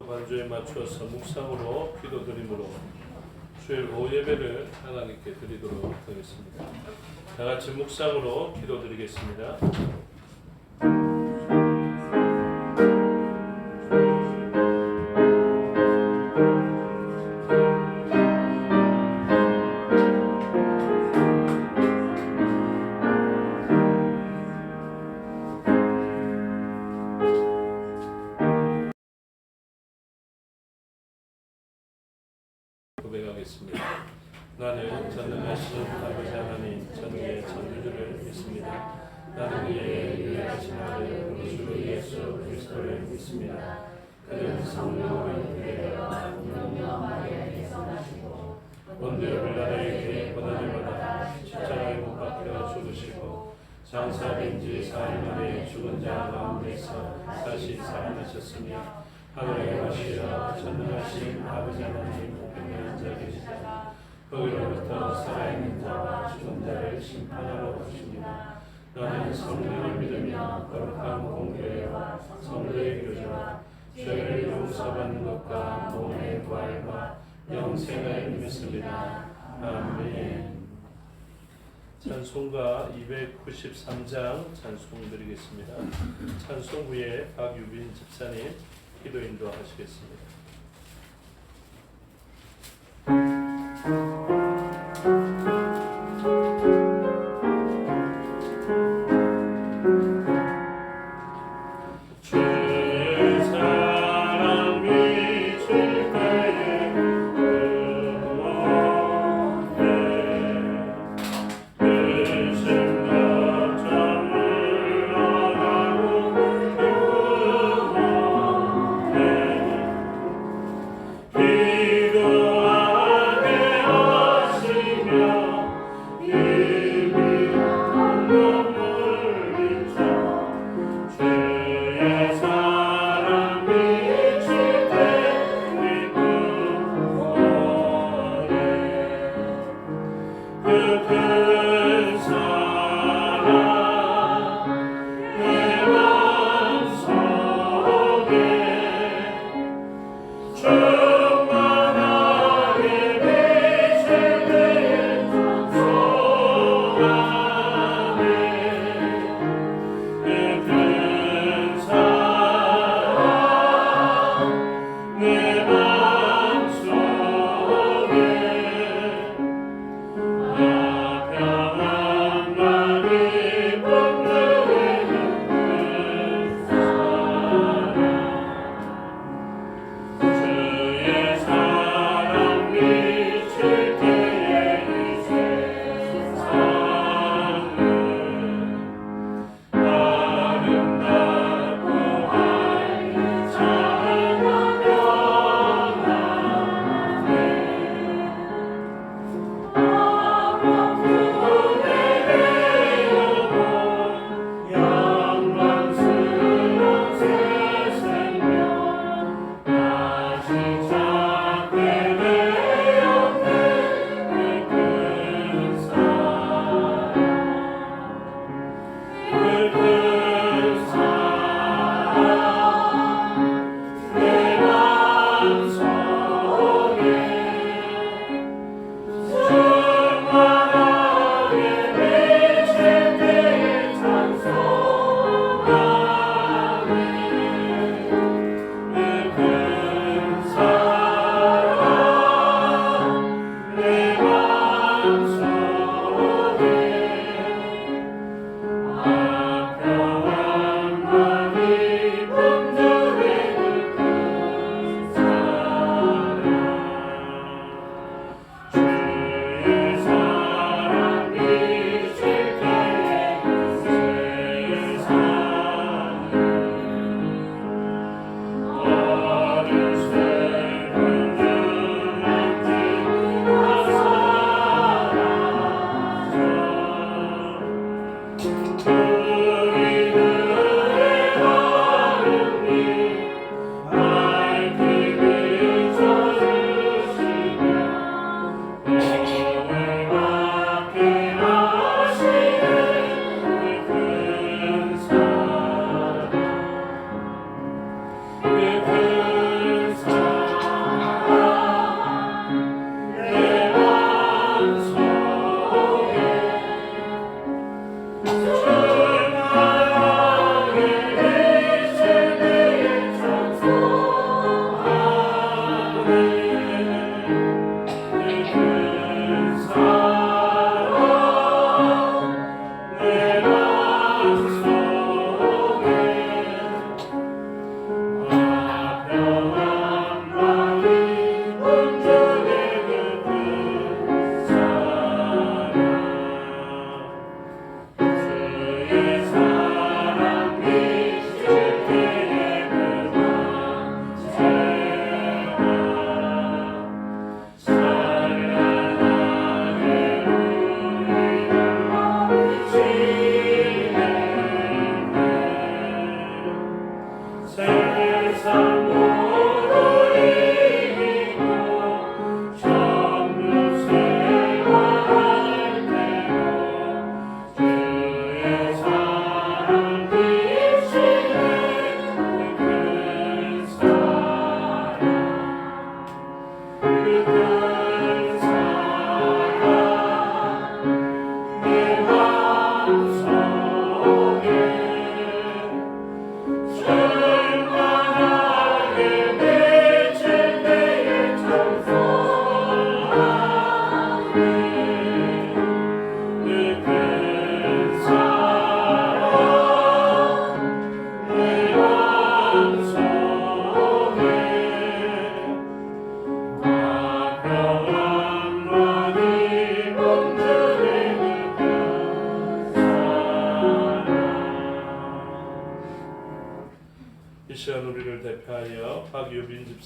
완주에 맞추어서 묵상으로 기도드림으로 주일 오후 예배를 하나님께 드리도록 하겠습니다. 다 같이 묵상으로 기도드리겠습니다. 고백하겠습니다. 나는 전능하신 아버지 하나님 전능의 전주주를 믿습니다. 나는 그의 유일하신 아들 우리 주 예수 그리스도를 믿습니다. 그는 성령으로 잉태되어 동정녀 마리아에게서 나시고 본디오 빌라도에게 고난을 받아 십자가에 못 박혀 죽으시고 장사된 지 4일 만에 죽은 자 가운데서 다시 살아나셨으며 하늘에 가시어 전능하신 아버지 하나님 우편에 앉아 계시다가 거기로부터 살아있는 자와 죽은 자를 심판하러 오십니다. 나는 성령을 믿으며 거룩한 공교회와 성도의 교제와 죄를 용서받는 것과 몸의 부활과 영생을 믿습니다. 아멘. 찬송가 293장 찬송 드리겠습니다. 찬송 후에 박유빈 집사님 기도 인도하시겠습니다.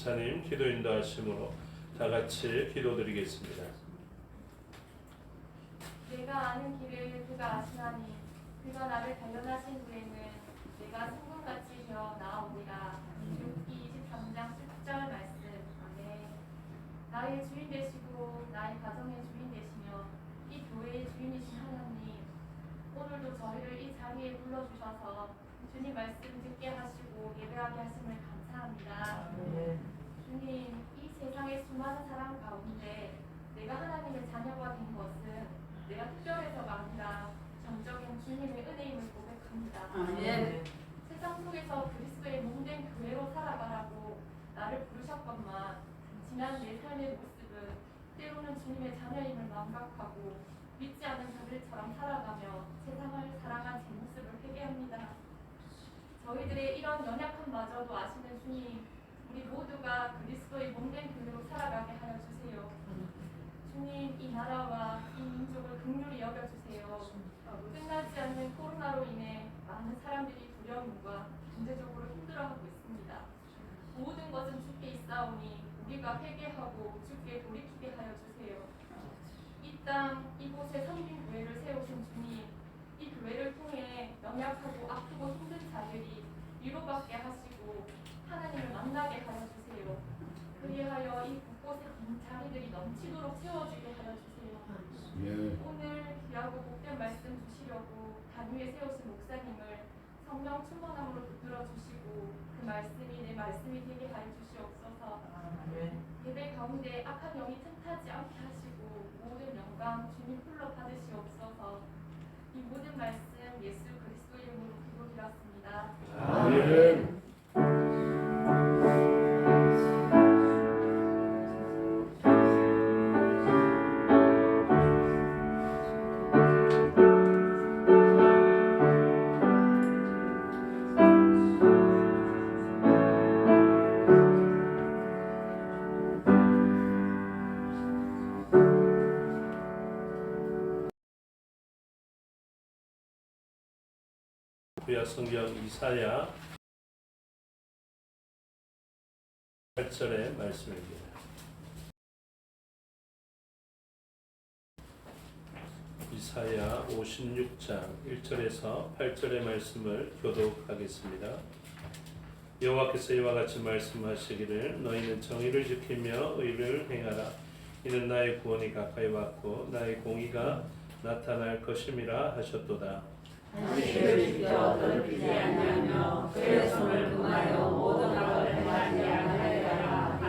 집사님 기도 인도하심으로 다 같이 기도드리겠습니다. 내가 아는 길을 그가 아시나니 그가 나를 단련하신 후에는 내가 승금같이 되어 나아오리라. 욥기 23장 10절 말씀. 아멘. 나의 주인 되시고 나의 가정의 주인 되시며 이 교회의 주인이신 하나님, 오늘도 저희를 이 자리에 불러주셔서 주님 말씀 듣게 하시고 예배하게 하심을 감사합니다. 주님, 이 세상의 수많은 사람 가운데 내가 하나님의 자녀가 된 것은 내가 특별해서가 아니라 전적인 주님의 은혜임을 고백합니다. 아멘. 세상 속에서 그리스도의 몸된 교회로 살아가라고 나를 부르셨건만 지난 내 삶의 모습은 때로는 주님의 자녀임을 망각하고 믿지 않는 자들처럼 살아가며 세상을 사랑한 제 모습을 회개합니다. 저희들의 이런 연약함마저도 아시는 주님, 우리 모두가 그리스도의 몸된 교회로 살아가게 하여 주세요. 주님, 이 나라와 이 민족을 긍휼히 여겨주세요. 끝나지 않는 코로나로 인해 많은 사람들이 두려움과 경제적으로 힘들어하고 있습니다. 모든 것은 주께 있사오니 우리가 회개하고 주께 돌이키게 하여 주세요. 이 땅 이곳에 섬긴 교회를 세우신 주님, 이 교회를 통해 연약하고 아프고 힘든 자들이 위로받게 하시고 하나님을 만나게 하여 주세요. 그리하여 이 곳곳에 빈 자리들이 넘치도록 채워지게 하여 주세요. 오늘 귀하고 복된 말씀 주시려고 단 위에 세우신 목사님을 성령 충만함으로 붙들어 주시고 그 말씀이 내 말씀이 되게 하여 주시옵소서. 예배 가운데 악한 영이 틈타지 않게 하시고 모든 영광 주님 홀로 받으시옵소서. 이 모든 말씀 예수 그리스도 이름으로 기도드렸습니다. 아멘. 구약 성경 이사야 8절의 말씀입니다. 이사야 56장 1절에서 8절의 말씀을 교독하겠습니다. 여호와께서 이와 같이 말씀하시기를 너희는 정의를 지키며 의를 행하라. 이는 나의 구원이 가까이 왔고 나의 공의가 나타날 것임이라 하셨도다. 안식을 지켜 더럽히지 아니하며 그의 손을 금하여 모든 악을 행하지 아니하여라.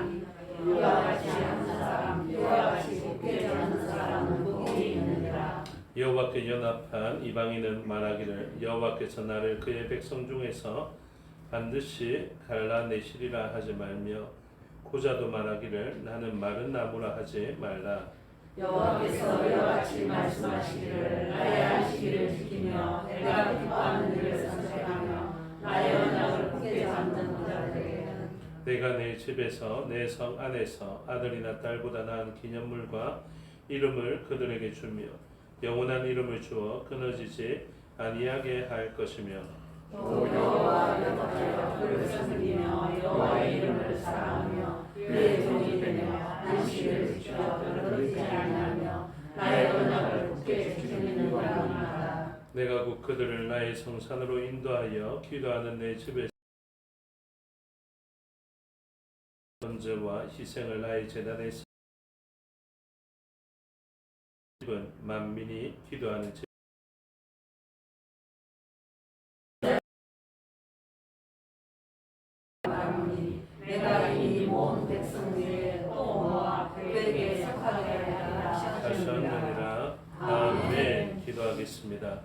이와 같이 하는 사람, 이와 같이 곱게 하는 사람은 복이 있느니라. 여호와께 연합한 이방인은 말하기를 여호와께서 나를 그의 백성 중에서 반드시 갈라내시리라 하지 말며 고자도 말하기를 나는 마른 나무라 하지 말라. 여호와께서 이와 같이 말씀하시기를 나의 안식일을 지키며 내가 기뻐하는 일을 선택하며 나의 언약을 굳게 잡는 자들에게는 내가 내 집에서 내 성 안에서 아들이나 딸보다 나은 기념물과 이름을 그들에게 주며 영원한 이름을 주어 끊어지지 아니하게 할 것이며 또 여호와 연합하여 그를 섬기며 여호와의 이름을 사랑하며 그의 종이 되며 안식일을 지켜 더럽히지 아니하며 나의 언약을 굳게 지키는 자라. 내가 곧 그들을 나의 성산으로 인도하여 기도하는 내 집에서 번제와 희생을 나의 제단에 집은 만민이 기도하는 집 내가 이 모든 백성 중에 또 모아 그에게 속하게 하셨느니라. 아멘. 기도하겠습니다.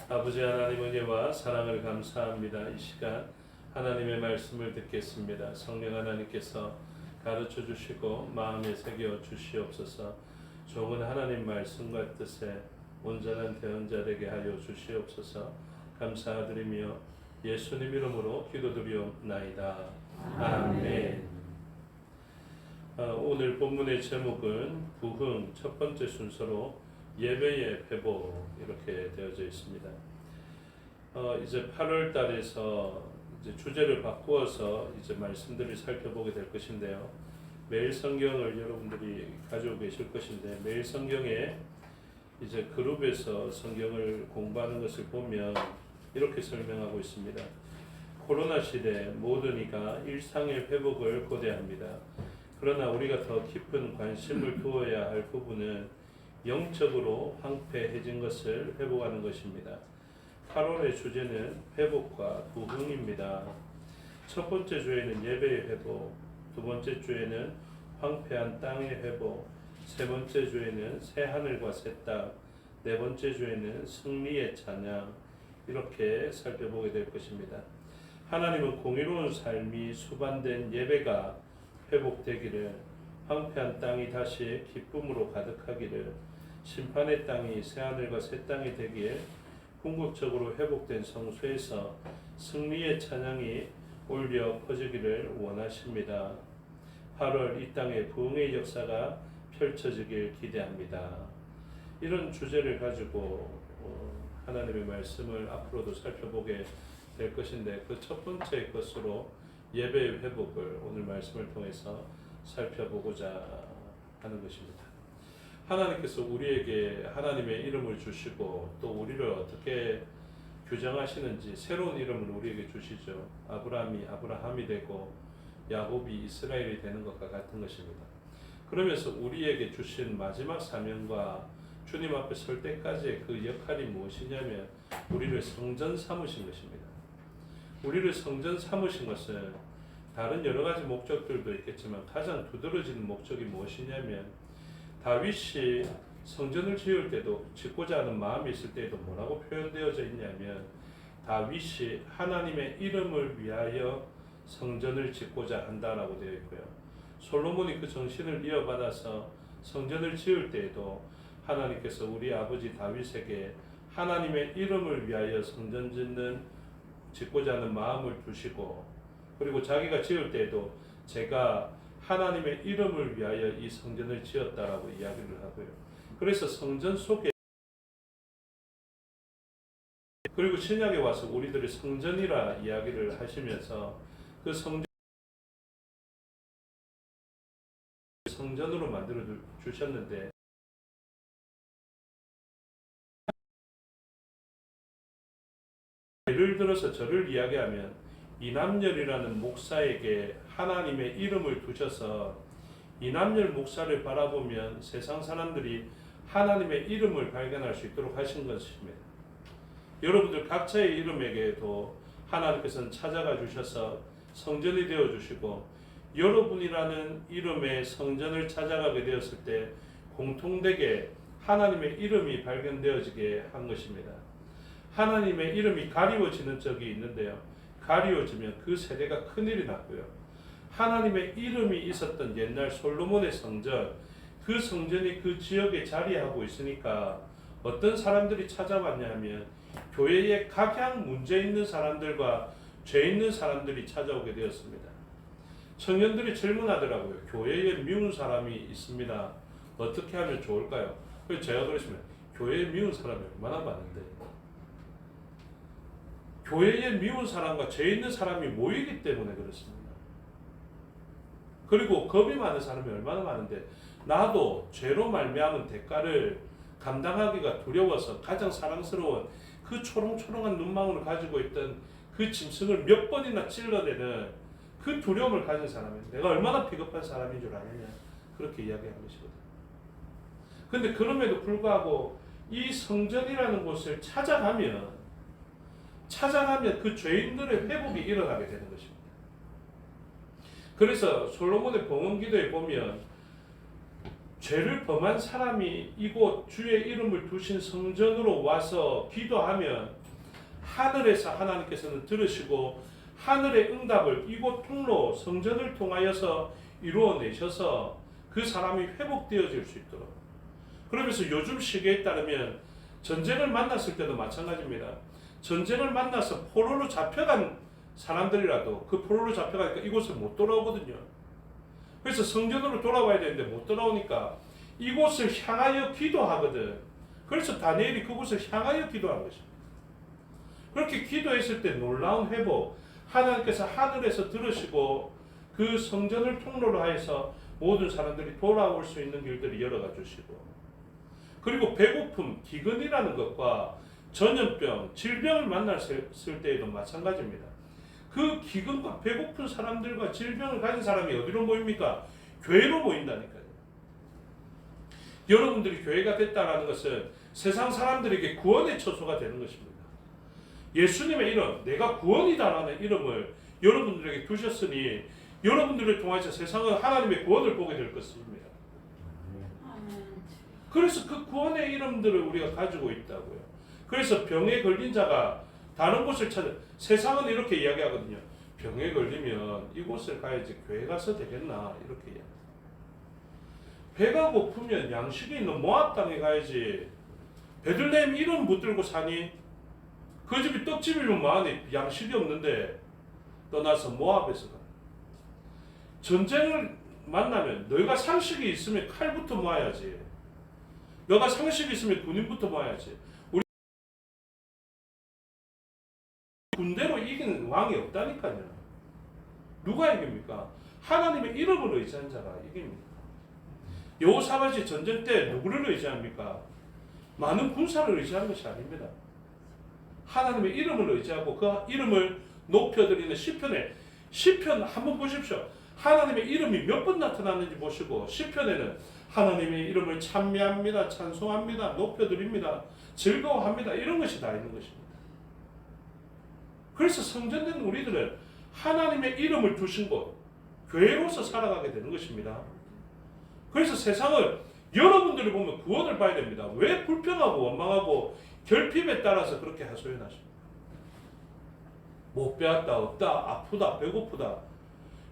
아버지 하나님 은혜와 사랑을 감사합니다. 이 시간 하나님의 말씀을 듣겠습니다. 성령 하나님께서 가르쳐 주시고 마음에 새겨 주시옵소서. 좋은 하나님 말씀과 뜻에 온전한 대언자 되게 하여 주시옵소서. 감사드리며 예수님 이름으로 기도드리옵나이다. 아멘. 오늘 본문의 제목은 부흥 첫 번째 순서로 예배의 회복 이렇게 되어져 있습니다. 이제 8월 달에서 이제 주제를 바꾸어서 이제 말씀들을 살펴보게 될 것인데요. 매일 성경을 여러분들이 가지고 계실 것인데 매일 성경에 이제 그룹에서 성경을 공부하는 것을 보면 이렇게 설명하고 있습니다. 코로나 시대 모든 이가 일상의 회복을 고대합니다. 그러나 우리가 더 깊은 관심을 두어야 할 부분은 영적으로 황폐해진 것을 회복하는 것입니다. 8월의 주제는 회복과 부흥입니다. 첫 번째 주에는 예배의 회복, 두 번째 주에는 황폐한 땅의 회복, 세 번째 주에는 새 하늘과 새 땅, 네 번째 주에는 승리의 찬양, 이렇게 살펴보게 될 것입니다. 하나님은 공의로운 삶이 수반된 예배가 회복되기를, 황폐한 땅이 다시 기쁨으로 가득하기를, 심판의 땅이 새하늘과 새 땅이 되기에 궁극적으로 회복된 성소에서 승리의 찬양이 울려 퍼지기를 원하십니다. 8월 이 땅에 부흥의 역사가 펼쳐지길 기대합니다. 이런 주제를 가지고 하나님의 말씀을 앞으로도 살펴보게 될 것인데 그 첫 번째 것으로 예배의 회복을 오늘 말씀을 통해서 살펴보고자 하는 것입니다. 하나님께서 우리에게 하나님의 이름을 주시고 또 우리를 어떻게 규정하시는지 새로운 이름을 우리에게 주시죠. 아브라함이 아브라함이 되고 야곱이 이스라엘이 되는 것과 같은 것입니다. 그러면서 우리에게 주신 마지막 사명과 주님 앞에 설 때까지의 그 역할이 무엇이냐면 우리를 성전 삼으신 것입니다. 우리를 성전 삼으신 것은 다른 여러 가지 목적들도 있겠지만 가장 두드러지는 목적이 무엇이냐면 다윗이 성전을 지을 때도 짓고자 하는 마음이 있을 때에도 뭐라고 표현되어져 있냐면 다윗이 하나님의 이름을 위하여 성전을 짓고자 한다라고 되어 있고요. 솔로몬이 그 정신을 이어받아서 성전을 지을 때에도 하나님께서 우리 아버지 다윗에게 하나님의 이름을 위하여 성전 짓고자 하는 마음을 주시고 그리고 자기가 지을 때에도 제가 하나님의 이름을 위하여 이 성전을 지었다라고 이야기를 하고요. 그래서 성전 속에 그리고 신약에 와서 우리들이 성전이라 이야기를 하시면서 그 성전으로 만들어 주셨는데 예를 들어서 저를 이야기하면 이남열이라는 목사에게 하나님의 이름을 두셔서 이남열 목사를 바라보면 세상 사람들이 하나님의 이름을 발견할 수 있도록 하신 것입니다. 여러분들 각자의 이름에게도 하나님께서는 찾아가 주셔서 성전이 되어 주시고 여러분이라는 이름의 성전을 찾아가게 되었을 때 공통되게 하나님의 이름이 발견되어지게 한 것입니다. 하나님의 이름이 가리워지는 적이 있는데요. 가리워지면 그 세대가 큰일이 났고요. 하나님의 이름이 있었던 옛날 솔로몬의 성전, 그 성전이 그 지역에 자리하고 있으니까 어떤 사람들이 찾아왔냐 하면 교회에 각양 문제 있는 사람들과 죄 있는 사람들이 찾아오게 되었습니다. 청년들이 질문하더라고요. 교회에 미운 사람이 있습니다. 어떻게 하면 좋을까요? 그래서 제가 그랬습니다. 교회에 미운 사람이 얼마나 많은데 교회에 미운 사람과 죄 있는 사람이 모이기 때문에 그렇습니다. 그리고 겁이 많은 사람이 얼마나 많은데 나도 죄로 말미암은 대가를 감당하기가 두려워서 가장 사랑스러운 그 초롱초롱한 눈망울을 가지고 있던 그 짐승을 몇 번이나 찔러대는 그 두려움을 가진 사람이에요. 내가 얼마나 비겁한 사람인 줄 아느냐 그렇게 이야기한 것이거든요. 근데 그럼에도 불구하고 이 성전이라는 곳을 찾아가면 그 죄인들의 회복이 일어나게 되는 것입니다. 그래서 솔로몬의 봉헌기도에 보면 죄를 범한 사람이 이곳 주의 이름을 두신 성전으로 와서 기도하면 하늘에서 하나님께서는 들으시고 하늘의 응답을 이곳 통로 성전을 통하여서 이루어내셔서 그 사람이 회복되어질 수 있도록. 그러면서 요즘 시기에 따르면 전쟁을 만났을 때도 마찬가지입니다. 전쟁을 만나서 포로로 잡혀간 사람들이라도 그 포로로 잡혀가니까 이곳을 못 돌아오거든요. 그래서 성전으로 돌아와야 되는데 못 돌아오니까 이곳을 향하여 기도하거든. 그래서 다니엘이 그곳을 향하여 기도한 것입니다. 그렇게 기도했을 때 놀라운 회복, 하나님께서 하늘에서 들으시고 그 성전을 통로로 하여서 모든 사람들이 돌아올 수 있는 길들이 열어가 주시고, 그리고 배고픔, 기근이라는 것과 전염병, 질병을 만났을 때에도 마찬가지입니다. 그 기근과 배고픈 사람들과 질병을 가진 사람이 어디로 모입니까? 교회로 모인다니까요. 여러분들이 교회가 됐다는 것은 세상 사람들에게 구원의 처소가 되는 것입니다. 예수님의 이름, 내가 구원이다라는 이름을 여러분들에게 두셨으니 여러분들을 통해서 세상은 하나님의 구원을 보게 될 것입니다. 그래서 그 구원의 이름들을 우리가 가지고 있다고요. 그래서 병에 걸린 자가 다른 곳을 찾아, 세상은 이렇게 이야기하거든요. 병에 걸리면 이곳을 가야지 교회 가서 되겠나, 이렇게 이야기해요. 배가 고프면 양식이 있는 모압 땅에 가야지, 베들레헴 이름 붙들고 사니? 그 집이 떡집이면 뭐하니? 양식이 없는데 떠나서 모압에서 가. 전쟁을 만나면 너희가 상식이 있으면 칼부터 모아야지. 너가 상식이 있으면 군인부터 모아야지. 우리 군대로 이기는 왕이 없다니까요. 누가 이깁니까? 하나님의 이름을 의지한 자가 이깁니다. 여호사밧이 전쟁 때 누구를 의지합니까? 많은 군사를 의지한 것이 아닙니다. 하나님의 이름을 의지하고 그 이름을 높여드리는 시편 한번 보십시오. 하나님의 이름이 몇 번 나타났는지 보시고, 시편에는 하나님의 이름을 찬미합니다, 찬송합니다, 높여드립니다, 즐거워합니다, 이런 것이 다 있는 것입니다. 그래서 성전된 우리들은 하나님의 이름을 두신 곳, 교회로서 살아가게 되는 것입니다. 그래서 세상을 여러분들이 보면 구원을 봐야 됩니다. 왜 불평하고 원망하고 결핍에 따라서 그렇게 하소연하십니까? 못 배웠다, 없다, 아프다, 배고프다.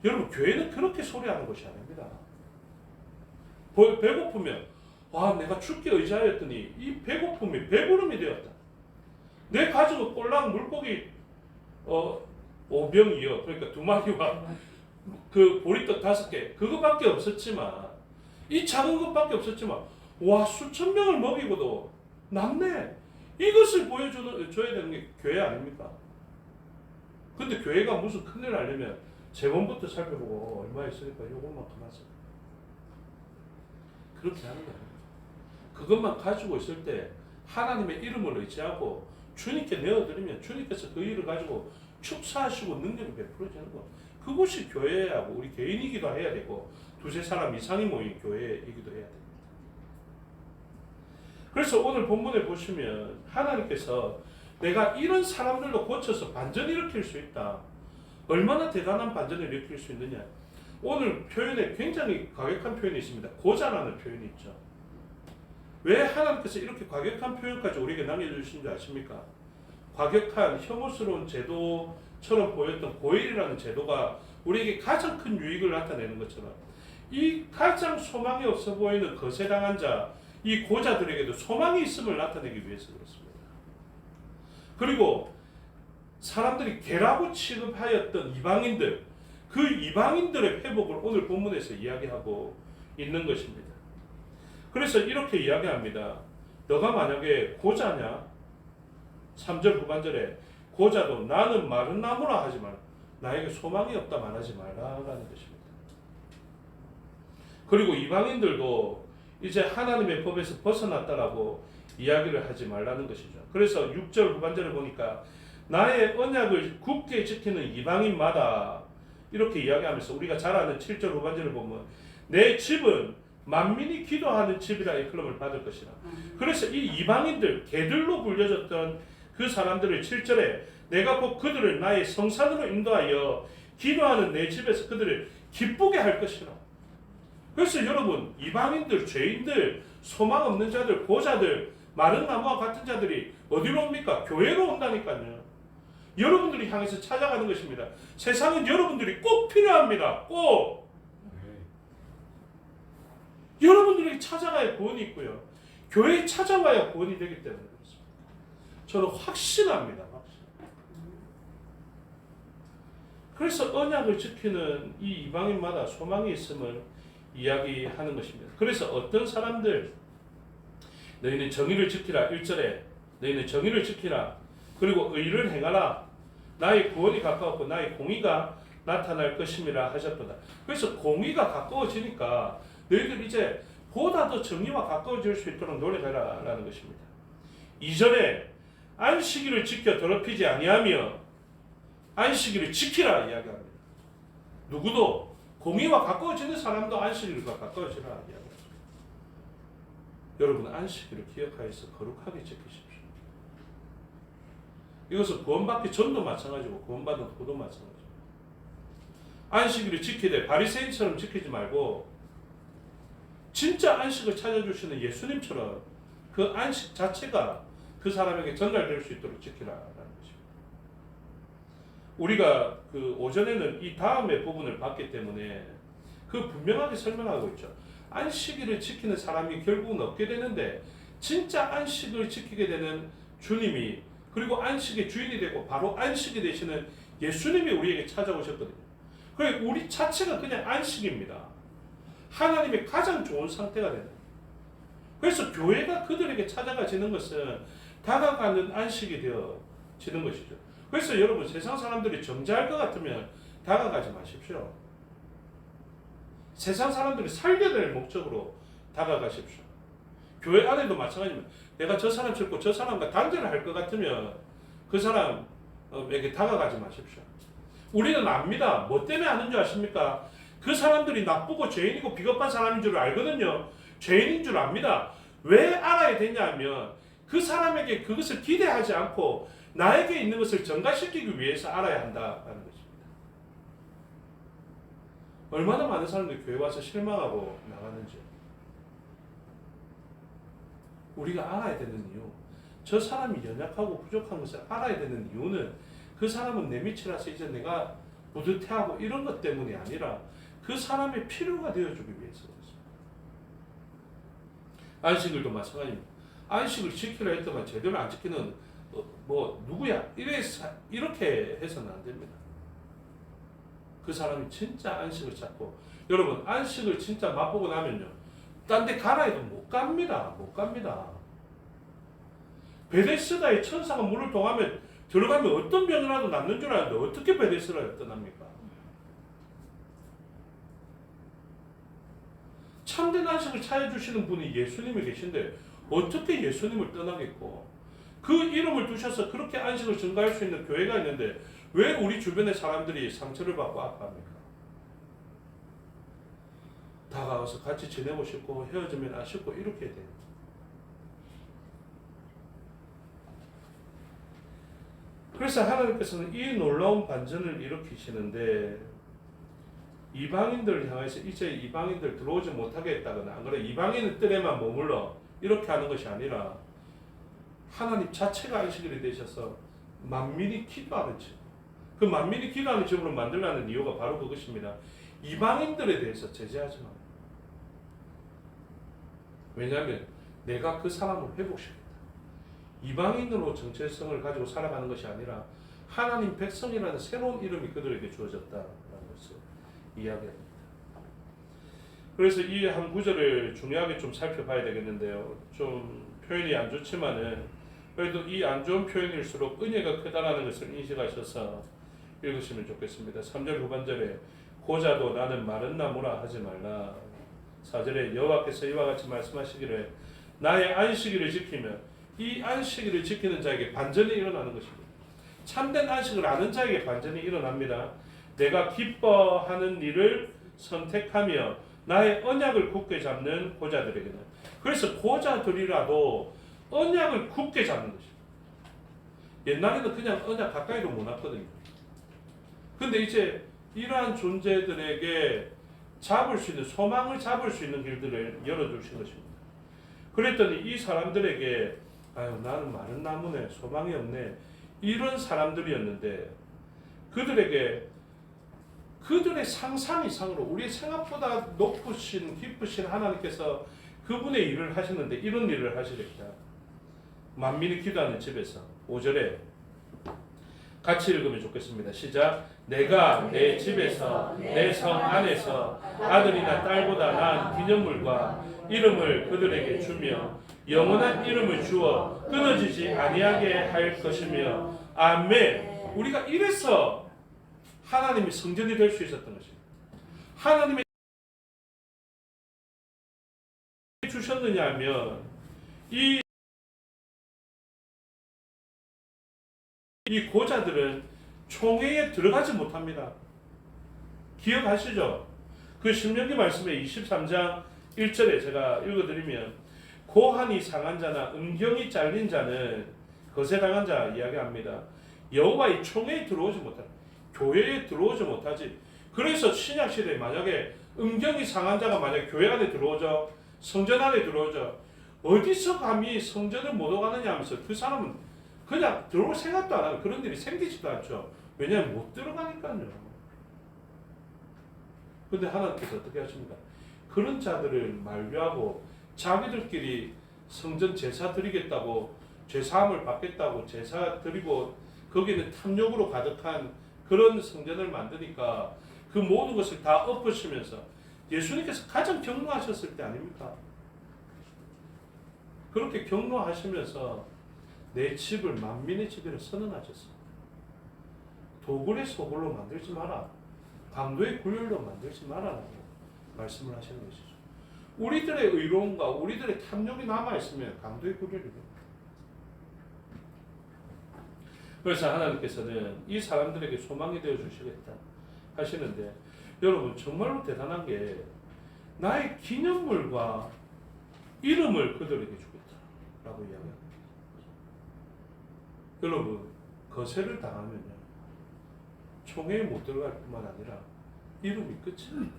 여러분, 교회는 그렇게 소리하는 것이 아닙니다. 배고프면 내가 죽게 의지하였더니 이 배고픔이 배부름이 되었다. 내 가족은 꼴랑 물고기 5병이요. 그러니까 2마리와 그 보리떡 5개, 그거밖에 없었지만, 이 작은 것밖에 없었지만, 수천 명을 먹이고도 남네. 이것을 보여줘야 되는 게 교회 아닙니까? 근데 교회가 무슨 큰일 나려면 재원부터 살펴보고 얼마 있으니까 요것만큼 하세요. 그렇게 하는 거예요. 그것만 가지고 있을 때 하나님의 이름을 의지하고 주님께 내어드리면 주님께서 그 일을 가지고 축사하시고 능력을 베풀어주는 거. 그것이 교회하고 우리 개인이기도 해야 되고 두세 사람 이상이 모인 교회이기도 해야 됩니다. 그래서 오늘 본문에 보시면 하나님께서 내가 이런 사람들로 고쳐서 반전 일으킬 수 있다. 얼마나 대단한 반전을 일으킬 수 있느냐. 오늘 표현에 굉장히 과격한 표현이 있습니다. 고자라는 표현이 있죠. 왜 하나님께서 이렇게 과격한 표현까지 우리에게 남겨주신 줄 아십니까? 과격한 혐오스러운 제도처럼 보였던 고일이라는 제도가 우리에게 가장 큰 유익을 나타내는 것처럼 이 가장 소망이 없어 보이는 거세당한 자, 이 고자들에게도 소망이 있음을 나타내기 위해서 그렇습니다. 그리고 사람들이 개라고 취급하였던 이방인들, 그 이방인들의 회복을 오늘 본문에서 이야기하고 있는 것입니다. 그래서 이렇게 이야기합니다. 너가 만약에 고자냐? 3절 후반절에 고자도 나는 마른 나무라 하지 마라. 나에게 소망이 없다 말하지 말라라는 것입니다. 그리고 이방인들도 이제 하나님의 법에서 벗어났다라고 이야기를 하지 말라는 것이죠. 그래서 6절 후반절을 보니까 나의 언약을 굳게 지키는 이방인마다 이렇게 이야기하면서 우리가 잘 아는 7절 후반절을 보면 내 집은 만민이 기도하는 집이라 일컬음을 받을 것이라. 그래서 이 이방인들, 개들로 불려졌던 그 사람들을 7절에 내가 곧 그들을 나의 성산으로 인도하여 기도하는 내 집에서 그들을 기쁘게 할 것이라. 그래서 여러분, 이방인들, 죄인들, 소망 없는 자들, 고자들, 마른 나무와 같은 자들이 어디로 옵니까? 교회로 온다니까요. 여러분들이 향해서 찾아가는 것입니다. 세상은 여러분들이 꼭 필요합니다. 꼭. 여러분들에게 찾아가야 구원이 있고요. 교회에 찾아와야 구원이 되기 때문에 그렇습니다. 저는 확신합니다. 그래서 언약을 지키는 이 이방인마다 소망이 있음을 이야기하는 것입니다. 그래서 어떤 사람들, 너희는 정의를 지키라. 1절에 너희는 정의를 지키라. 그리고 의를 행하라. 나의 구원이 가까웠고 나의 공의가 나타날 것임이라 하셨도다. 그래서 공의가 가까워지니까 너희들 이제 보다 더 정의와 가까워질 수 있도록 노력해라 라는 것입니다. 2절에 안식일을 지켜 더럽히지 아니하며 안식일을 지키라 이야기합니다. 누구도 공의와 가까워지는 사람도 안식일과 가까워지라 이야기합니다. 여러분 안식일을 기억하여서 거룩하게 지키십시오. 이것은 구원받기 전도 마찬가지고 구원받은 후도 마찬가지고 안식일을 지키되 바리새인처럼 지키지 말고 진짜 안식을 찾아주시는 예수님처럼 그 안식 자체가 그 사람에게 전달될 수 있도록 지키라라는 것입니다. 우리가 그 오전에는 이 다음의 부분을 봤기 때문에 그 분명하게 설명하고 있죠. 안식일을 지키는 사람이 결국은 없게 되는데 진짜 안식을 지키게 되는 주님이 그리고 안식의 주인이 되고 바로 안식이 되시는 예수님이 우리에게 찾아오셨거든요. 그러니까 우리 자체가 그냥 안식입니다. 하나님의 가장 좋은 상태가 되는. 그래서 교회가 그들에게 찾아가지는 것은 다가가는 안식이 되어지는 것이죠. 그래서 여러분 세상 사람들이 정죄할 것 같으면 다가가지 마십시오. 세상 사람들이 살려낼 목적으로 다가가십시오. 교회 안에도 마찬가지입니다. 내가 저 사람 싫고 저 사람과 단절을 할 것 같으면 그 사람에게 다가가지 마십시오. 우리는 압니다. 뭐 때문에 아는 줄 아십니까? 그 사람들이 나쁘고 죄인이고 비겁한 사람인 줄 알거든요. 죄인인 줄 압니다. 왜 알아야 되냐면 그 사람에게 그것을 기대하지 않고 나에게 있는 것을 전가시키기 위해서 알아야 한다는 것입니다. 얼마나 많은 사람들이 교회 와서 실망하고 나가는지 우리가 알아야 되는 이유, 저 사람이 연약하고 부족한 것을 알아야 되는 이유는 그 사람은 내 밑이라서 이제 내가 뿌듯해하고 이런 것 때문이 아니라 그 사람의 필요가 되어주기 위해서 그렇습니다. 안식일도 마찬가지입니다. 안식을 지키려 했더만 제대로 안 지키는 뭐 누구야? 이렇게 해서는 안 됩니다. 그 사람이 진짜 안식을 찾고 여러분 안식을 진짜 맛보고 나면요 딴 데 가라 해도 못 갑니다. 못 갑니다. 베데스다의 천사가 물을 통하면 들어가면 어떤 병이라도 낫는 줄 아는데 어떻게 베데스다를 떠납니까? 참된 안식을 찾아주시는 분이 예수님이 계신데 어떻게 예수님을 떠나겠고 그 이름을 두셔서 그렇게 안식을 증가할 수 있는 교회가 있는데 왜 우리 주변의 사람들이 상처를 받고 아파합니까? 다가와서 같이 지내고 싶고 헤어지면 아쉽고 이렇게 돼요. 그래서 하나님께서는 이 놀라운 반전을 일으키시는데 이방인들을 향해서 이제 이방인들 들어오지 못하게 했다거나 안 그래 이방인의 뜰에만 머물러 이렇게 하는 것이 아니라 하나님 자체가 안식일이 되셔서 만민이 기도하는 집, 그 만민이 기도하는 집으로 만들라는 이유가 바로 그것입니다. 이방인들에 대해서 제재하지 마. 왜냐하면 내가 그 사람을 회복시켰다. 이방인으로 정체성을 가지고 살아가는 것이 아니라 하나님 백성이라는 새로운 이름이 그들에게 주어졌다라는 것을 이야기합니다. 그래서 이 한 구절을 중요하게 좀 살펴봐야 되겠는데요. 좀 표현이 안 좋지만은 그래도 이 안 좋은 표현일수록 은혜가 크다라는 것을 인식하셔서 읽으시면 좋겠습니다. 3절 후반절에 고자도 나는 마른 나무라 하지 말라. 4절에 여호와께서 이와 같이 말씀하시기를 나의 안식일을 지키며 이 안식일을 지키는 자에게 반전이 일어나는 것입니다. 참된 안식을 아는 자에게 반전이 일어납니다. 내가 기뻐하는 일을 선택하며 나의 언약을 굳게 잡는 고자들에게는 그래서 고자들이라도 언약을 굳게 잡는 것입니다. 옛날에는 그냥 언약 가까이도 못 왔거든요. 근데 이제 이러한 존재들에게 잡을 수 있는 소망을 잡을 수 있는 길들을 열어주신 것입니다. 그랬더니 이 사람들에게 아유 나는 마른 나무네 소망이 없네 이런 사람들이었는데 그들에게 그들의 상상 이상으로 우리 생각보다 높으신 깊으신 하나님께서 그분의 일을 하시는데 이런 일을 하시겠다. 만민이 기도하는 집에서 5절에 같이 읽으면 좋겠습니다. 시작. 내가 내 집에서 내 성 안에서 아들이나 딸보다 나은 기념물과 이름을 그들에게 주며 영원한 이름을 주어 끊어지지 아니하게 할 것이며 아멘. 우리가 이래서 하나님이 성전이 될 수 있었던 것입니다. 하나님이 주셨느냐 하면 이 고자들은 총회에 들어가지 못합니다. 기억하시죠? 그 신명기 말씀에 23장 1절에 제가 읽어드리면 고한이 상한 자나 음경이 잘린 자는 거세당한 자 이야기합니다. 여호와의 총회에 들어오지 못하다. 교회에 들어오지 못하지. 그래서 신약시대에 만약에 음경이 상한 자가 만약에 교회 안에 들어오죠. 성전 안에 들어오죠. 어디서 감히 성전을 못 오가느냐 하면서 그 사람은 그냥 들어올 생각도 안 하고 그런 일이 생기지도 않죠. 왜냐하면 못 들어가니까요. 근데 하나님께서 어떻게 하십니까? 그런 자들을 만류하고 자기들끼리 성전 제사 드리겠다고 죄사함을 받겠다고 제사 드리고 거기는 탐욕으로 가득한 그런 성전을 만드니까 그 모든 것을 다 엎으시면서 예수님께서 가장 경노하셨을 때 아닙니까? 그렇게 경노하시면서 내 집을 만민의 집이라 선언하셨습니다. 도굴의 소굴로 만들지 마라. 강도의 굴열로 만들지 마라라고 말씀을 하시는 것이죠. 우리들의 의로움과 우리들의 탐욕이 남아있으면 강도의 굴열이 됩니다. 그래서 하나님께서는 이 사람들에게 소망이 되어 주시겠다 하시는데 여러분 정말로 대단한 게 나의 기념물과 이름을 그들에게 주겠다라고 이야기합니다. 여러분 거세를 당하면요 총회에 못 들어갈 뿐만 아니라 이름이 끝입니다.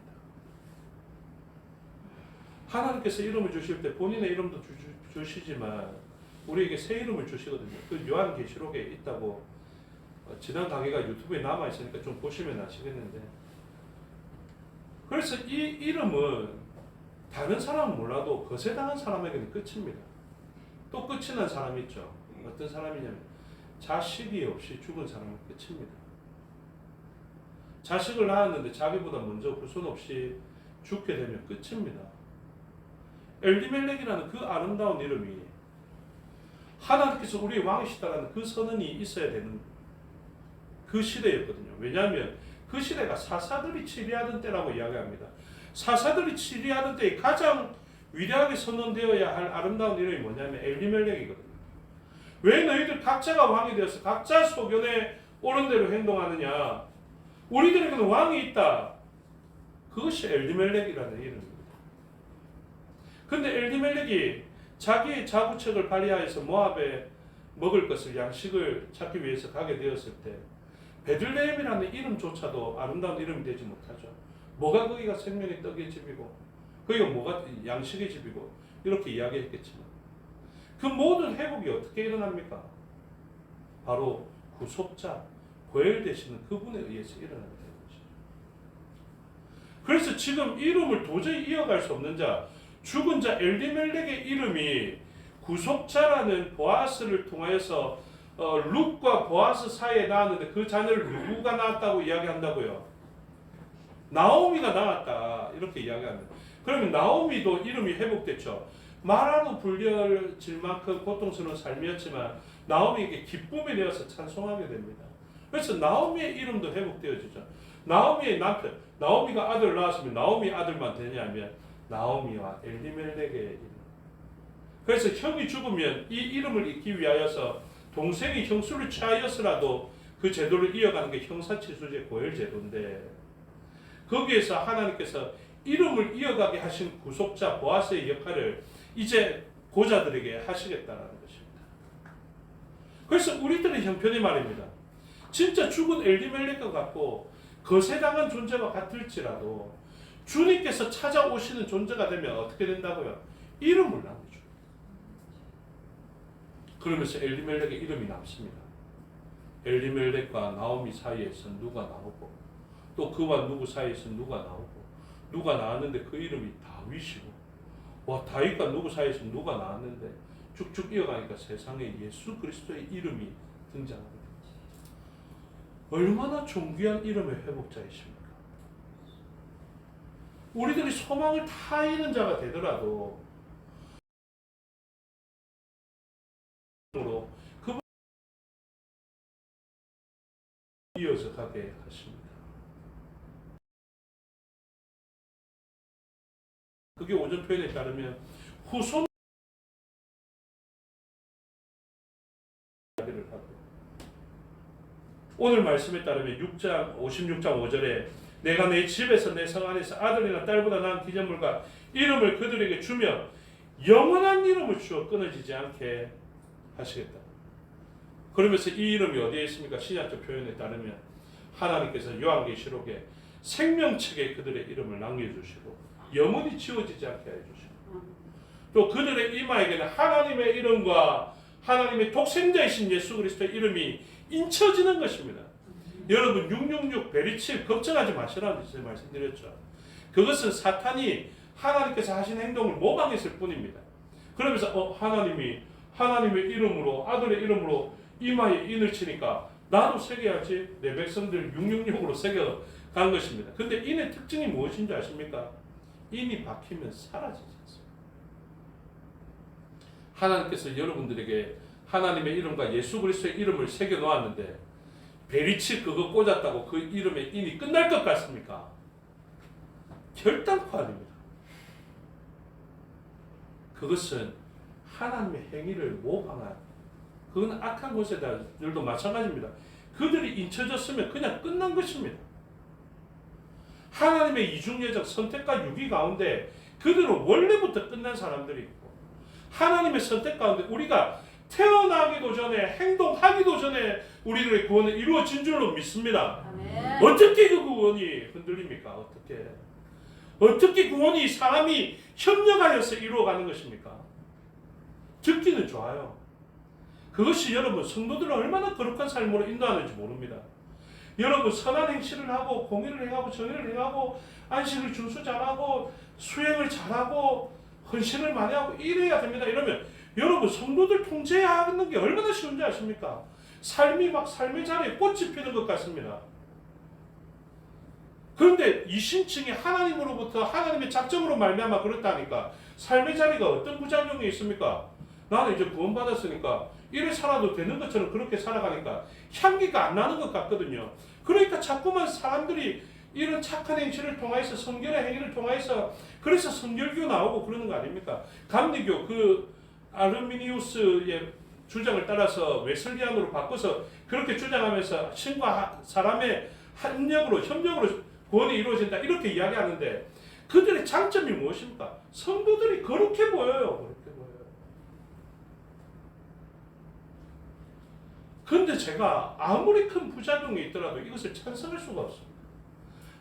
하나님께서 이름을 주실 때 본인의 이름도 주시지만 우리에게 새 이름을 주시거든요. 그 요한계시록에 있다고 지난 강의가 유튜브에 남아 있으니까 좀 보시면 아시겠는데 그래서 이 이름은 다른 사람은 몰라도 거세당한 사람에게는 끝입니다. 또 끝이 난 사람이 있죠. 어떤 사람이냐면 자식이 없이 죽은 사람은 끝입니다. 자식을 낳았는데 자기보다 먼저 후손 없이 죽게 되면 끝입니다. 엘리멜렉이라는 그 아름다운 이름이 하나님께서 우리의 왕이시다라는 그 선언이 있어야 되는 그 시대였거든요. 왜냐하면 그 시대가 사사들이 치리하던 때라고 이야기합니다. 사사들이 치리하던 때에 가장 위대하게 선언되어야 할 아름다운 이름이 뭐냐면 엘리멜렉이거든요. 왜 너희들 각자가 왕이 되어서 각자 소견에 옳은 대로 행동하느냐? 우리들에게는 왕이 있다. 그것이 엘리멜렉이라는 이름입니다. 근데 엘리멜렉이 자기의 자구책을 발휘하여서 모압에 먹을 것을 양식을 찾기 위해서 가게 되었을 때 베들레헴이라는 이름조차도 아름다운 이름이 되지 못하죠. 뭐가 거기가 생명의 떡의 집이고 거기가 뭐가 양식의 집이고 이렇게 이야기했겠지만 그 모든 회복이 어떻게 일어납니까? 바로 구속자 고엘 되시는 그분에 의해서 일어나게 되는 것이죠. 그래서 지금 이름을 도저히 이어갈 수 없는 자 죽은 자 엘리멜렉의 이름이 구속자라는 보아스를 통하여서 룻과 보아스 사이에 낳았는데 그 자녀를 누구가 낳았다고 이야기한다고요? 나오미가 낳았다 이렇게 이야기합니다. 그러면 나오미도 이름이 회복됐죠. 마라로 불려질 만큼 고통스러운 삶이었지만 나오미에게 기쁨이 되어서 찬송하게 됩니다. 그래서 나오미의 이름도 회복되어지죠. 나오미의 남편, 나오미가 아들 낳았으면 나오미 아들만 되냐면 나오미와 엘리멜렉의 이름. 그래서 형이 죽으면 이 이름을 잇기 위하여서 동생이 형수를 취하여서라도 그 제도를 이어가는 게 형사치수제 고열 제도인데 거기에서 하나님께서 이름을 이어가게 하신 구속자 보아스의 역할을 이제 고자들에게 하시겠다는 것입니다. 그래서 우리들의 형편이 말입니다. 진짜 죽은 엘리멜렉과 같고 거세당한 존재와 같을지라도 주님께서 찾아오시는 존재가 되면 어떻게 된다고요? 이름을 남겨줘요. 그러면서 엘리멜렉의 이름이 남습니다. 엘리멜렉과 나오미 사이에서 누가 나오고 또 그와 누구 사이에서 누가 나오고 누가 나왔는데 그 이름이 다윗이고 와 다윗과 누구 사이에서 누가 나왔는데 쭉쭉 이어가니까 세상에 예수 그리스도의 이름이 등장합니다. 얼마나 존귀한 이름의 회복자이십니까? 우리들이 소망을 다 잃은 자가 되더라도 가게 하십니다. 그게 오전 표현에 따르면 후손 이야기를 하고, 오늘 말씀에 따르면 56장 5절에 내가 내 집에서 내 성 안에서 아들이나 딸보다 나은 기념물과 이름을 그들에게 주며 영원한 이름을 주어 끊어지지 않게 하시겠다. 그러면서 이 이름이 어디에 있습니까? 신약적 표현에 따르면 하나님께서 요한계시록에 생명책에 그들의 이름을 남겨주시고 영원히 지워지지 않게 해주시고, 또 그들의 이마에게는 하나님의 이름과 하나님의 독생자이신 예수 그리스도의 이름이 인쳐지는 것입니다. 여러분 666 베리칩 걱정하지 마시라는 뜻을 말씀드렸죠. 그것은 사탄이 하나님께서 하신 행동을 모방했을 뿐입니다. 그러면서 하나님의 이름으로, 아들의 이름으로 이마에 인을 치니까 나도 새겨야지, 내 백성들 666으로 새겨간 것입니다. 근데 인의 특징이 무엇인지 아십니까? 인이 박히면 사라지지 않습니다. 하나님께서 여러분들에게 하나님의 이름과 예수 그리스도의 이름을 새겨 놓았는데 베리치 그거 꽂았다고 그 이름의 인이 끝날 것 같습니까? 결단코 아닙니다. 그것은 하나님의 행위를 모방한, 그건 악한 곳에들도 마찬가지입니다. 그들이 인쳐졌으면 그냥 끝난 것입니다. 하나님의 이중예적 선택과 유기 가운데 그들은 원래부터 끝난 사람들이 있고, 하나님의 선택 가운데 우리가 태어나기도 전에, 행동하기도 전에 우리들의 구원은 이루어진 줄로 믿습니다. 아멘. 어떻게 그 구원이 흔들립니까? 어떻게 구원이 사람이 협력하여서 이루어가는 것입니까? 듣기는 좋아요. 그것이 여러분 성도들을 얼마나 거룩한 삶으로 인도하는지 모릅니다. 여러분 선한 행실을 하고 공의를 행하고 정의를 행하고 안식을 준수 잘하고 수행을 잘하고 헌신을 많이 하고 이래야 됩니다. 이러면 여러분 성도들 통제하는 게 얼마나 쉬운지 아십니까? 삶이 막 삶의 자리에 꽃이 피는 것 같습니다. 그런데 이신층이 하나님으로부터 하나님의 작정으로 말미암아 그렇다니까 삶의 자리가 어떤 부작용이 있습니까? 나는 이제 구원받았으니까 이래 살아도 되는 것처럼 그렇게 살아가니까 향기가 안 나는 것 같거든요. 그러니까 자꾸만 사람들이 이런 착한 행실을 통해서 성결의 행위를 통해서 그래서 성결교 나오고 그러는 거 아닙니까? 감리교 그 아르미니우스의 주장을 따라서 웨슬리안으로 바꿔서 그렇게 주장하면서 신과 사람의 협력으로 구원이 이루어진다 이렇게 이야기하는데 그들의 장점이 무엇입니까? 성도들이 거룩해 보여요. 그런데 제가 아무리 큰 부작용이 있더라도 이것을 찬성할 수가 없습니다.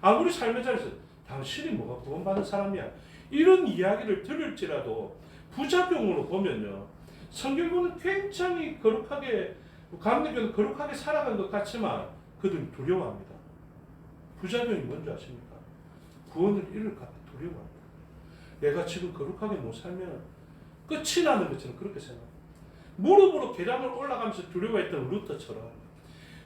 아무리 삶의 자리에서 당신이 뭐가 구원받은 사람이야 이런 이야기를 들을지라도 부작용으로 보면요, 성결교는 굉장히 거룩하게, 감리교는 거룩하게 살아간 것 같지만 그들은 두려워합니다. 부작용이 뭔지 아십니까? 구원을 잃을까 봐 두려워합니다. 내가 지금 거룩하게 못 살면 끝이 나는 것처럼 그렇게 생각합니다. 무릎으로 계단을 올라가면서 두려워했던 루터처럼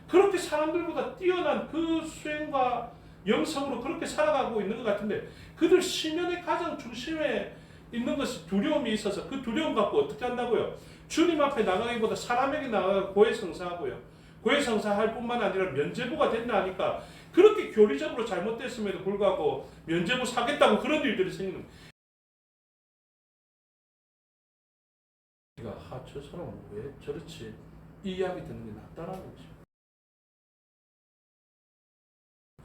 그렇게 사람들보다 뛰어난 그 수행과 영성으로 그렇게 살아가고 있는 것 같은데 그들 신년의 가장 중심에 있는 것이 두려움이 있어서 그 두려움 갖고 어떻게 한다고요? 주님 앞에 나가기보다 사람에게 나가서 고해성사하고요. 고해성사할 뿐만 아니라 면죄부가 된다 하니까 그렇게 교리적으로 잘못됐음에도 불구하고 면죄부 사겠다고 그런 일들이 생기는 거예요. 저 사람은 왜 저렇지? 이 이야기 듣는 게 낫다라는 거죠.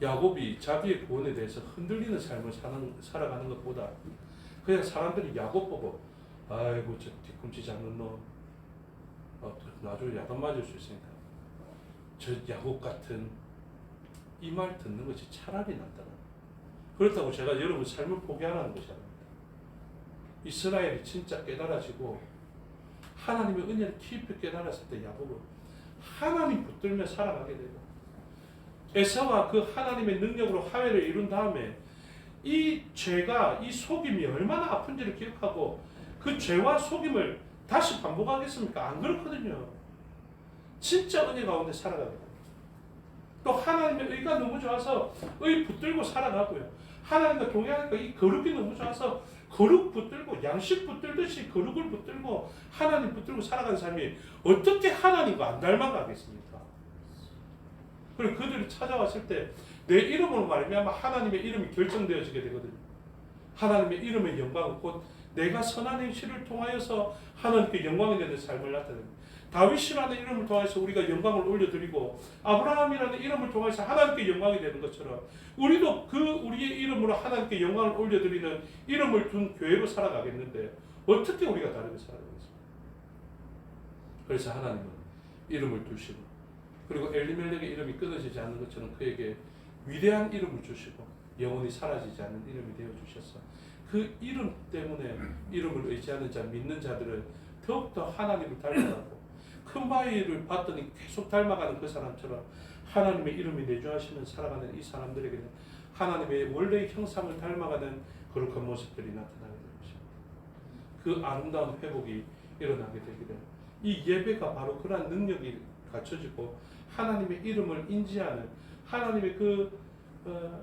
야곱이 자기의 구원에 대해서 흔들리는 삶을 살아가는 것보다 그냥 사람들이 야곱 보고 아이고 저 뒤꿈치 잡는 놈 나중에 야단 맞을 수 있으니까 저 야곱 같은 이 말 듣는 것이 차라리 낫다. 그렇다고 제가 여러분 삶을 포기하라는 것이 아닙니다. 이스라엘이 진짜 깨달아지고 하나님의 은혜를 깊이 깨달았을 때 야곱은 하나님 붙들며 살아가게 되고 에사와 그 하나님의 능력으로 화해를 이룬 다음에 이 죄가 이 속임이 얼마나 아픈지를 기억하고 그 죄와 속임을 다시 반복하겠습니까? 안 그렇거든요. 진짜 은혜 가운데 살아가게 됩니다. 또 하나님의 의가 너무 좋아서 의 붙들고 살아가고요. 하나님과 동행하니까 이 거룩이 너무 좋아서 거룩 붙들고 양식 붙들듯이 거룩을 붙들고 하나님 붙들고 살아가는 삶이 어떻게 하나님과 안 닮아가겠습니까? 그리고 그들이 찾아왔을 때 내 이름으로 말미암아 하나님의 이름이 결정되어지게 되거든요. 하나님의 이름의 영광은 곧 내가 선한 행실을 통하여서 하나님께 영광이 되는 삶을 나타냅니다. 다윗이라는 이름을 통해서 우리가 영광을 올려드리고 아브라함이라는 이름을 통해서 하나님께 영광이 되는 것처럼 우리도 우리의 이름으로 하나님께 영광을 올려드리는 이름을 둔 교회로 살아가겠는데 어떻게 우리가 다르게 살아가겠습니까? 그래서 하나님은 이름을 두시고 그리고 엘리멜렉의 이름이 끊어지지 않는 것처럼 그에게 위대한 이름을 주시고 영원히 사라지지 않는 이름이 되어주셔서 그 이름 때문에 이름을 의지하는 자 믿는 자들은 더욱더 하나님을 닮아가고 큰 바위를 봤더니 계속 닮아가는 그 사람처럼 하나님의 이름이 내주하시면 살아가는 이 사람들에게는 하나님의 원래의 형상을 닮아가는 거룩한 모습들이 나타나게 되는 것입니다. 그 아름다운 회복이 일어나게 되기를 이 예배가 바로 그러한 능력이 갖춰지고 하나님의 이름을 인지하는 하나님의 그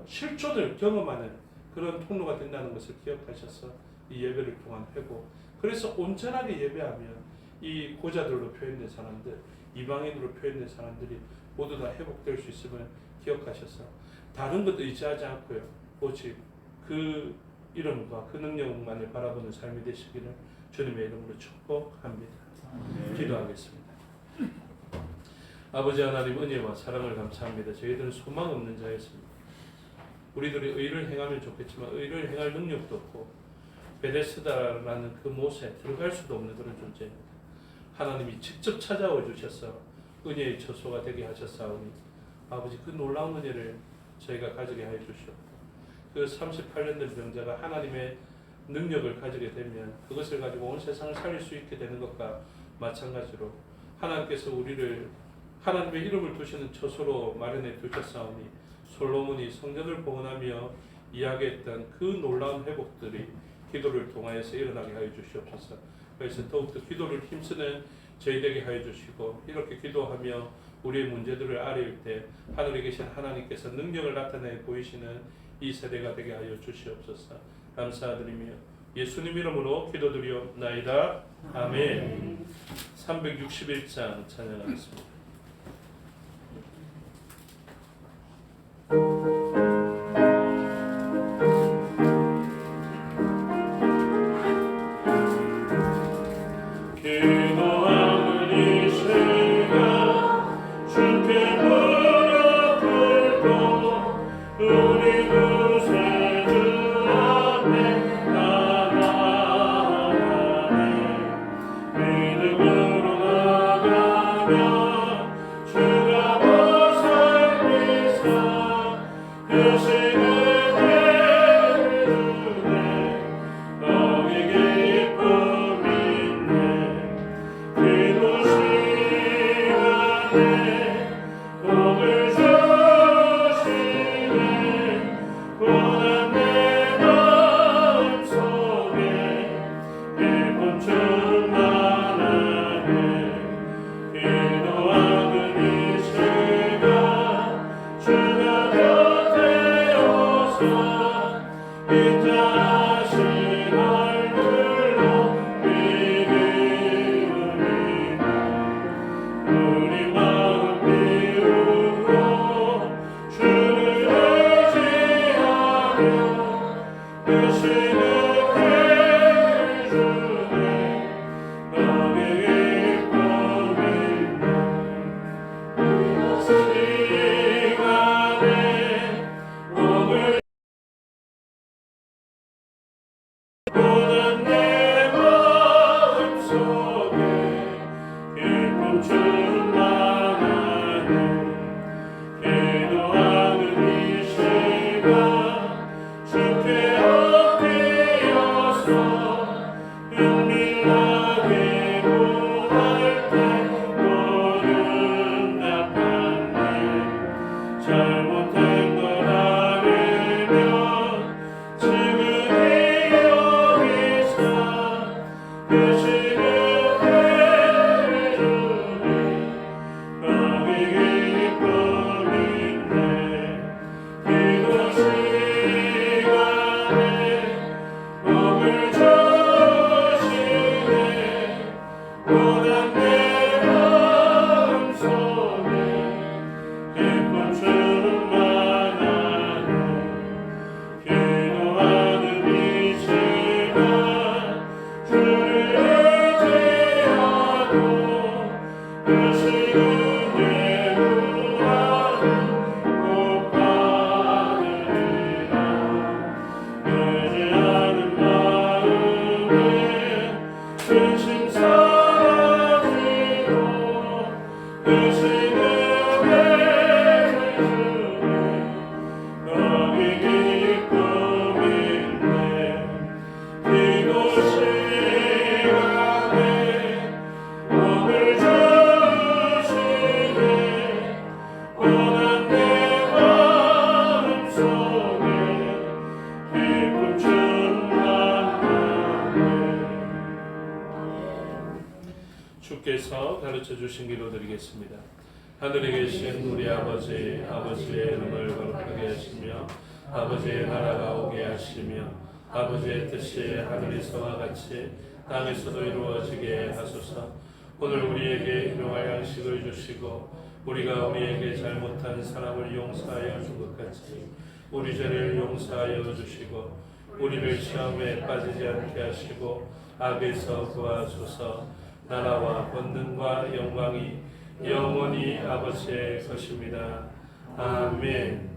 실존을 경험하는 그런 통로가 된다는 것을 기억하셔서 이 예배를 통한 회복 그래서 온전하게 예배하면 이 고자들로 표현된 사람들 이방인으로 표현된 사람들이 모두 다 회복될 수 있음을 기억하셔서 다른 것 의지하지 않고요 오직 그 이름과 그 능력만을 바라보는 삶이 되시기를 주님의 이름으로 축복합니다. 기도하겠습니다. 아버지 하나님 은혜와 사랑을 감사합니다. 저희들은 소망 없는 자였습니다. 우리들이 의를 행하면 좋겠지만 의를 행할 능력도 없고 베데스다라는 그 못에 들어갈 수도 없는 그런 존재입니다. 하나님이 직접 찾아와 주셔서 은혜의 처소가 되게 하셨사오니 아버지 그 놀라운 은혜를 저희가 가지게 하여 주시옵소서. 그 38년 된 병자가 하나님의 능력을 가지게 되면 그것을 가지고 온 세상을 살릴 수 있게 되는 것과 마찬가지로 하나님께서 우리를 하나님의 이름을 두시는 처소로 마련해 두셨사오니 솔로몬이 성전을 봉헌하며 이야기했던 그 놀라운 회복들이 기도를 통하여서 일어나게 하여 주시옵소서. 그래서 더욱더 기도를 힘쓰는 저희 되게 하여 주시고 이렇게 기도하며 우리의 문제들을 아뢰일 때 하늘에 계신 하나님께서 능력을 나타내 보이시는 이 세대가 되게 하여 주시옵소서. 감사드리며 예수님 이름으로 기도드리옵나이다. 아멘. 361장 찬양하겠습니다. 기도하는 이 시간 주께 무릎 꿇고 우리 구세주 앞에 나아가네 믿음으로 나가며 주께서 가르쳐 주신 기로 드리겠습니다. 하늘에 계신 우리 아버지의 이름을 거룩하게 하시며 아버지의 나라가 오게 하시며 아버지의 뜻이 하늘에서와 같이 땅에서도 이루어지게 하소서. 오늘 우리에게 일용할 양식을 주시고 우리가 우리에게 잘못한 사람을 용서하여 준 것 같이 우리 죄를 용서하여 주시고 우리를 시험에 빠지지 않게 하시고 악에서 구하소서. 나라와 권능과 영광이 영원히 아버지의 것입니다. 아멘.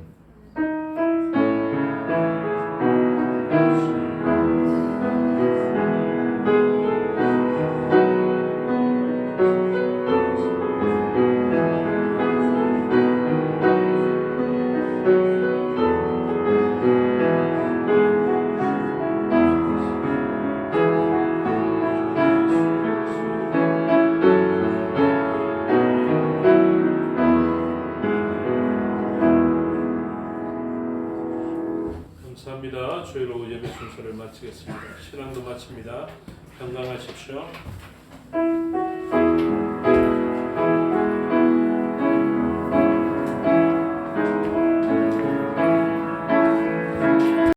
감사합니다. 주의로 예배 순서를 마치겠습니다. 신앙도 마칩니다. 건강하십시오.